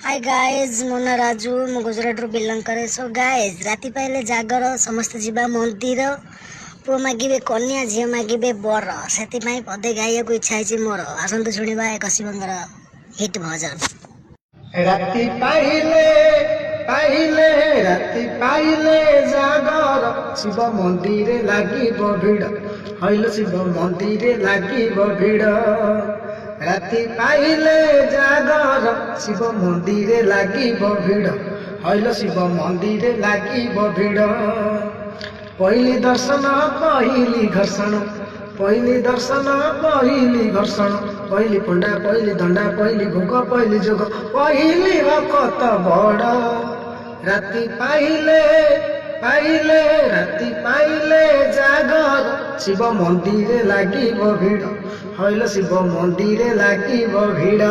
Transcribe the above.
Hi guys मो ना राजू मु गुजरात रू बिलंग करे। सो गाइज राति पाइले जागर समस्त जीवा मंदिर पुओ मागिबे कन्या झील मागिबे बर से पदे गाइया को इच्छा है मोर। आसतु शुणा एक शिवंगर हिट भजन। राति पाइले पाइले राति पाइले जागर शिव मंदिर लागिब भिड़ हईल शिव मंदिर लागिब भिड़ राति पाइले जागर शिव मंदिर लागिब भिड़ हईल शिव मंदिर लागिब भिड़ पहली दर्शन पहली घर्षण पहली दर्शन पहली घर्षण पहली पंडा पहली दंडा पहली भोग पहली जोग पहली भक्त बड़ राति पाइले पाइले राति पाइले जागर शिव मंदिर लागिब भिड़ हईल शिव मंदिर लागिब भिड़।